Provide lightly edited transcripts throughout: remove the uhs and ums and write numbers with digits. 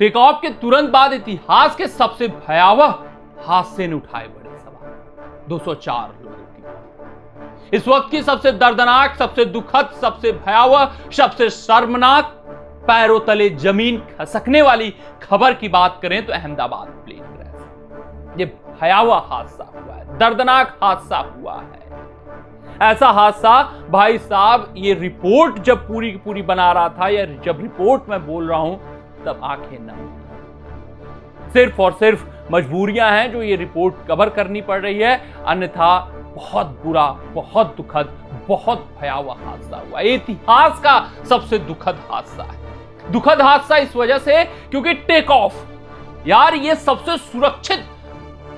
Take off के तुरंत बाद इतिहास के सबसे भयावह हादसे ने उठाए बड़े सवाल। 204 लोगों की इस वक्त की सबसे दर्दनाक, सबसे दुखद, सबसे भयावह, सबसे शर्मनाक, पैरों तले जमीन खसकने वाली खबर की बात करें तो अहमदाबाद प्लेन क्रैश। ये भयावह हादसा हुआ है, दर्दनाक हादसा हुआ है। ऐसा हादसा भाई साहब, ये रिपोर्ट जब पूरी की पूरी बना रहा था, या जब रिपोर्ट मैं बोल रहा हूं, तब आंखें नम। सिर्फ और सिर्फ मजबूरियां हैं जो ये रिपोर्ट कवर करनी पड़ रही है, अन्यथा बहुत बुरा, बहुत दुखद, बहुत भयावह हादसा हुआ। इतिहास का सबसे दुखद हादसा है। दुखद हादसा इस वजह से क्योंकि टेक ऑफ, यार ये सबसे सुरक्षित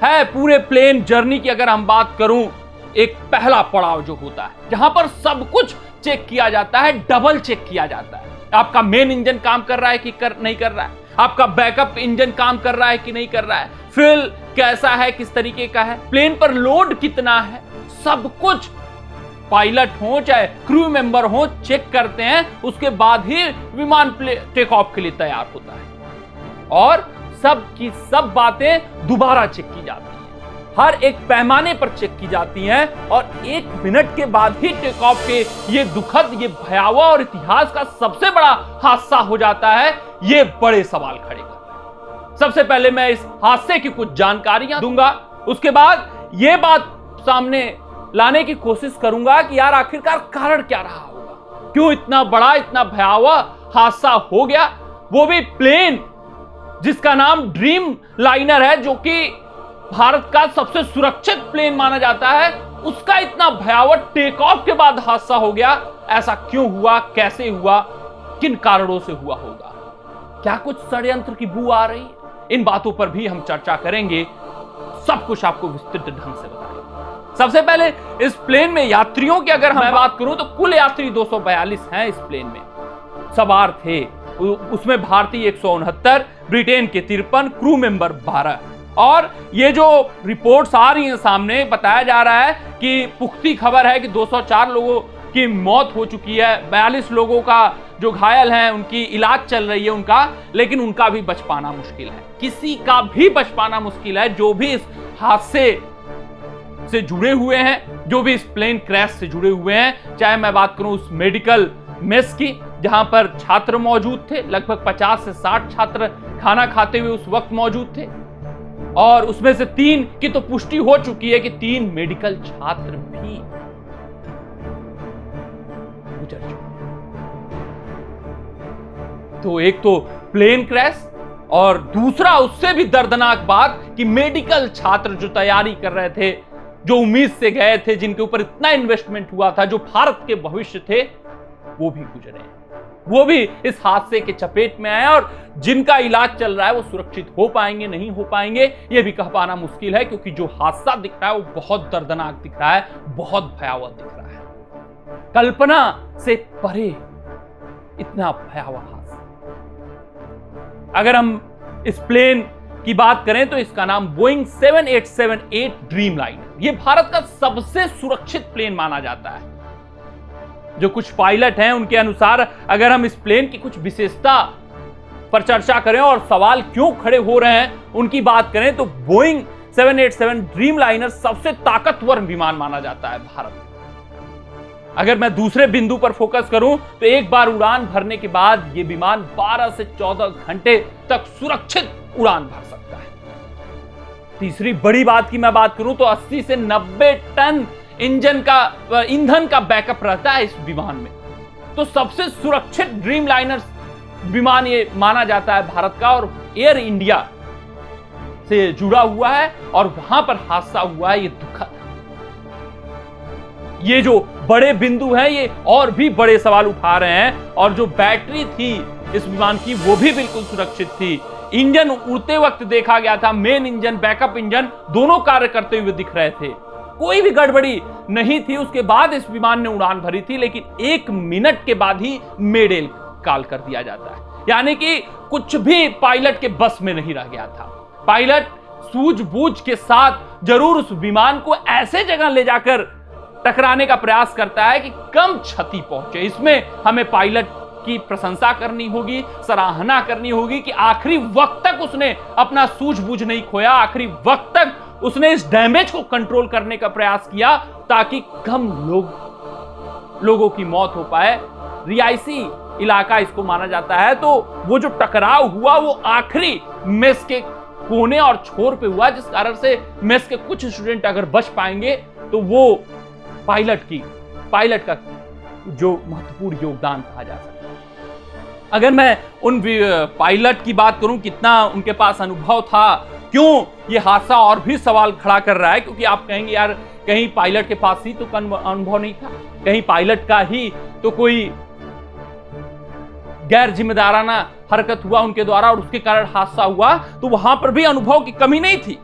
है पूरे प्लेन जर्नी की। अगर हम बात करूं, एक पहला पड़ाव जो होता है जहां पर सब कुछ चेक किया जाता है, डबल चेक किया जाता है। आपका मेन इंजन काम कर रहा है कि नहीं कर रहा है, आपका बैकअप इंजन काम कर रहा है कि नहीं कर रहा है, फ्यूल कैसा है, किस तरीके का है, प्लेन पर लोड कितना है, सब कुछ पायलट हो चाहे क्रू मेंबर हो चेक करते हैं। उसके बाद ही विमान टेक ऑफ के लिए तैयार होता है और सब की सब बातें दोबारा चेक की जाती हैं, हर एक पैमाने पर चेक की जाती हैं और 1 मिनट के बाद ही टेक ऑफ के ये दुखद, ये भयावह और इतिहास का सबसे बड़ा हादसा हो जाता है। ये बड़े सवाल खड़े कर रहे हैं। सबसे पहले मैं इस हादसे की कुछ जानकारियां दूंगा, उसके बाद ये बात सामने लाने की कोशिश करूंगा कि यार आखिरकार कारण क्या रहा होगा, क्यों इतना बड़ा, इतना भयावह हादसा हो गया, वो भी प्लेन जिसका नाम ड्रीम लाइनर है, जो कि भारत का सबसे सुरक्षित प्लेन माना जाता है, उसका इतना भयावह टेक ऑफ के बाद हादसा हो गया। ऐसा क्यों हुआ, कैसे हुआ, किन कारणों से हुआ होगा, क्या कुछ षड्यंत्र की बू आ रही है, इन बातों पर भी हम चर्चा करेंगे, सब कुछ आपको विस्तृत ढंग से बताएंगे। सबसे पहले इस प्लेन में यात्रियों की अगर मैं बात करूं तो कुल यात्री 242 हैं इस प्लेन में सवार थे। उसमें भारतीय 169, ब्रिटेन के 53, क्रू मेंबर 12। और ये जो रिपोर्ट्स आ रही हैं सामने, बताया जा रहा है कि पुख्ती खबर है कि 204 लोगों की मौत हो चुकी है, 42 लोगों का जो घायल हैं उनकी इलाज चल रही है उनका, लेकिन उनका भी बच पाना मुश्किल है, किसी का भी बच पाना मुश्किल है जो भी इस हादसे से जुड़े हुए हैं, जो भी इस प्लेन क्रैश से जुड़े हुए हैं। चाहे मैं बात करूं उस मेडिकल मेस की जहां पर छात्र मौजूद थे, लगभग 50 से 60 छात्र खाना खाते हुए उस वक्त मौजूद थे, और उसमें से 3 की तो पुष्टि हो चुकी है कि 3 मेडिकल छात्र भी गुजर चुके। तो एक तो प्लेन क्रैश, और दूसरा उससे भी दर्दनाक बात कि मेडिकल छात्र जो तैयारी कर रहे थे, जो उम्मीद से गए थे, जिनके ऊपर इतना इन्वेस्टमेंट हुआ था, जो भारत के भविष्य थे, वो भी गुजरे, वो भी इस हादसे के चपेट में आए, और जिनका इलाज चल रहा है वो सुरक्षित हो पाएंगे, नहीं हो पाएंगे, ये भी कह पाना मुश्किल है, क्योंकि जो हादसा दिख रहा है वो बहुत दर्दनाक दिख रहा है, बहुत भयावह दिख रहा है, कल्पना से परे इतना भयावह हादसा। अगर हम इस प्लेन की बात करें तो इसका नाम बोइंग 7878 ड्रीम लाइनर, ये भारत का सबसे सुरक्षित प्लेन माना जाता है। जो कुछ पायलट हैं उनके अनुसार, अगर हम इस प्लेन की कुछ विशेषता पर चर्चा करें और सवाल क्यों खड़े हो रहे हैं उनकी बात करें, तो बोइंग 787 ड्रीम लाइनर सबसे ताकतवर विमान माना जाता है भारत में। अगर मैं दूसरे बिंदु पर फोकस करूं तो एक बार उड़ान भरने के बाद यह विमान 12 से 14 घंटे तक सुरक्षित उड़ान भर सकता है। तीसरी बड़ी बात की मैं बात करूं तो 80 से 90 टन ईंधन का बैकअप रहता है इस विमान में। तो सबसे सुरक्षित ड्रीम लाइनर विमान ये माना जाता है भारत का, और एयर इंडिया से जुड़ा हुआ है, और वहां पर हादसा हुआ है, ये दुखद। ये जो बड़े बिंदु हैं ये और भी बड़े सवाल उठा रहे हैं, और जो बैटरी थी इस विमान की वो भी बिल्कुल सुरक्षित थी। इंजन उड़ते वक्त देखा गया था, मेन इंजन, बैकअप इंजन दोनों कार्य करते हुए दिख रहे थे, कोई भी गड़बड़ी नहीं थी। उसके बाद इस विमान ने उड़ान भरी थी, लेकिन 1 मिनट के बाद ही मेडेल कॉल कर दिया जाता है, यानी कि कुछ भी पायलट के बस में नहीं रह गया था। पायलट सूझबूझ के साथ जरूर उस विमान को ऐसे जगह ले जाकर टकराने का प्रयास करता है कि कम क्षति पहुंचे। इसमें हमें पायलट की प्रशंसा करनी होगी, सराहना करनी होगी कि आखिरी वक्त तक उसने अपना सूझबूझ नहीं खोया, आखिरी वक्त तक उसने इस डैमेज को कंट्रोल करने का प्रयास किया ताकि कम लोगों की मौत हो पाए। रिहायशी इलाका इसको माना जाता है, तो वो जो टकराव हुआ वो आखिरी मेस के कोने और छोर पे हुआ, जिस कारण से मेस के कुछ स्टूडेंट अगर बच पाएंगे तो वो पायलट का जो महत्वपूर्ण योगदान कहा जा सकता है। अगर मैं उन पायलट की बात करूं, कितना उनके पास अनुभव था, क्यों ये हादसा और भी सवाल खड़ा कर रहा है, क्योंकि आप कहेंगे यार कहीं पायलट के पास ही तो अनुभव नहीं था, कहीं पायलट का ही तो कोई गैर जिम्मेदाराना हरकत हुआ उनके द्वारा और उसके कारण हादसा हुआ, तो वहां पर भी अनुभव की कमी नहीं थी।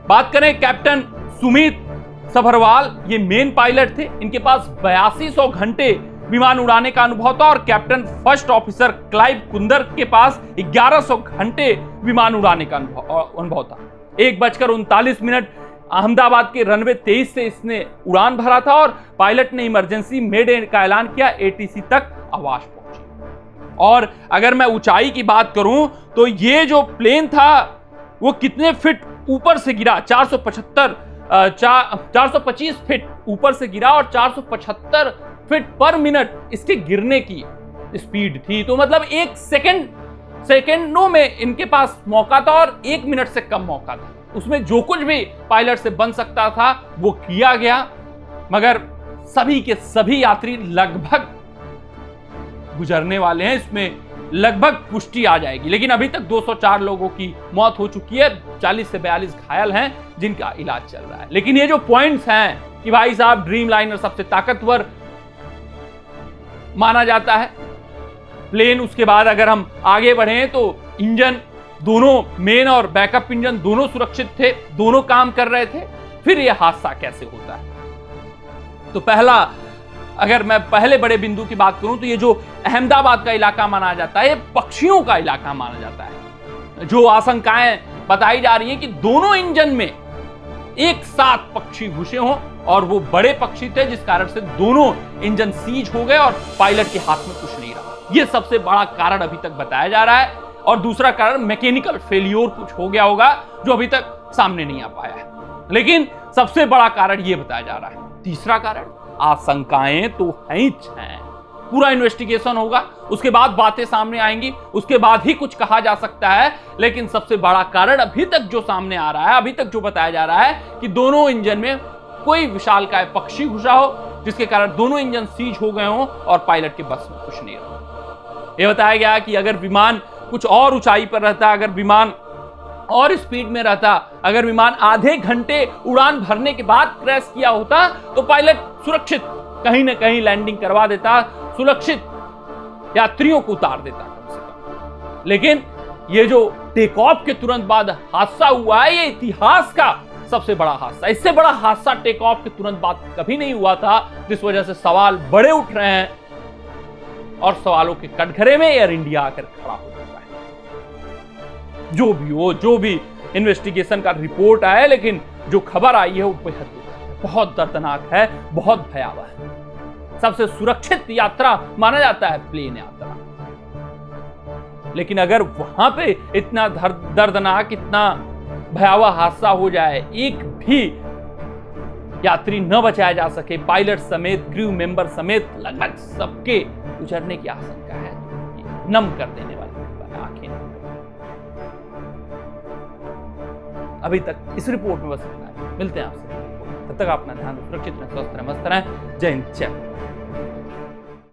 बात करें कैप्टन सुमित सभरवाल, ये मेन पायलट थे, इनके पास 8200 घंटे विमान उड़ाने का अनुभव था, और captain first officer Clive Kunder के पास 1100 घंटे विमान उड़ाने का अनुभव था। 1:39 अहमदाबाद के रनवे 23 से इसने उड़ान भरा था और पायलट ने इमरजेंसी मेडे का ऐलान किया, ATC तक आवाज पहुंची। और अगर मैं ऊंचाई की बात करूं तो ये जो प्लेन था वो कितने फीट ऊपर से गिरा, 425 फीट ऊपर से गिरा और 475 फीट पर मिनट इसके गिरने की स्पीड थी। तो मतलब एक सेकेंडों में इनके पास मौका था और 1 मिनट से कम मौका था, उसमें जो कुछ भी पायलट से बन सकता था वो किया गया। मगर सभी के सभी यात्री लगभग गुजरने वाले हैं, इसमें लगभग पुष्टि आ जाएगी, लेकिन अभी तक 204 लोगों की मौत हो चुकी है, 40 से 42 घायल हैं जिनका इलाज चल रहा है। लेकिन ये जो पॉइंट्स हैं कि भाई साहब ड्रीमलाइनर सबसे ताकतवर माना जाता है प्लेन, उसके बाद अगर हम आगे बढ़े तो इंजन दोनों, मेन और बैकअप इंजन दोनों सुरक्षित थे, दोनों काम कर रहे थे, फिर यह हादसा कैसे होता है। तो पहला, अगर मैं पहले बड़े बिंदु की बात करूं तो ये जो अहमदाबाद का इलाका माना जाता है, ये पक्षियों का इलाका माना जाता है। जो आशंकाएं बताई जा रही हैं कि दोनों इंजन में एक साथ पक्षी घुसे हों और वो बड़े पक्षी थे, जिस कारण से दोनों इंजन सीज हो गए और पायलट के हाथ में कुछ नहीं रहा। ये सबसे बड़ा कारण अभी तक बताया जा रहा है। और दूसरा कारण मैकेनिकल फेलियर कुछ हो गया होगा जो अभी तक सामने नहीं आ पाया है, लेकिन सबसे बड़ा कारण ये बताया जा रहा है। तीसरा कारण, आशंकाएं तो हैं, पूरा इन्वेस्टिगेशन होगा, उसके बाद बातें सामने आएंगी, उसके बाद ही कुछ कहा जा सकता है। लेकिन सबसे बड़ा कारण अभी तक जो सामने आ रहा है, अभी तक जो बताया जा रहा है कि दोनों इंजन में कोई विशालकाय पक्षी घुसा हो, जिसके कारण दोनों इंजन सीज हो गए हों और पायलट के बस में कुछ नहीं रहा। यह बताया गया कि अगर विमान कुछ और ऊंचाई पर रहता, अगर विमान और स्पीड में रहता, अगर विमान आधे घंटे उड़ान भरने के बाद क्रैश किया होता तो पायलट सुरक्षित कहीं ना कहीं लैंडिंग करवा देता, सुरक्षित यात्रियों को उतार देता कम से कम। लेकिन ये जो टेक ऑफ के तुरंत बाद हादसा हुआ है, ये इतिहास का सबसे बड़ा हादसा, इससे बड़ा हादसा टेक ऑफ के तुरंत बाद कभी नहीं हुआ था, जिस वजह से सवाल बड़े उठ रहे हैं और सवालों के कटघरे में एयर इंडिया आकर खड़ा हो जाता है। जो भी हो, जो भी इन्वेस्टिगेशन का रिपोर्ट आया, लेकिन जो खबर आई है वो बेहद बहुत दर्दनाक है, बहुत भयावह है। सबसे सुरक्षित यात्रा माना जाता है प्लेन यात्रा, लेकिन अगर वहां पे इतना दर्दनाक, इतना भयावह हादसा हो जाए, एक भी यात्री न बचाया जा सके, पायलट समेत, क्रू मेंबर समेत लगभग सबके गुजरने की आशंका है, नम कर देने वाली आंखें। अभी तक इस रिपोर्ट में बस इतना है, मिलते हैं आपसे। तब तक अपना ध्यान, सुरक्षित रहें, स्वस्थ रहें, मस्त रहें। जय हिंद, जय भारत।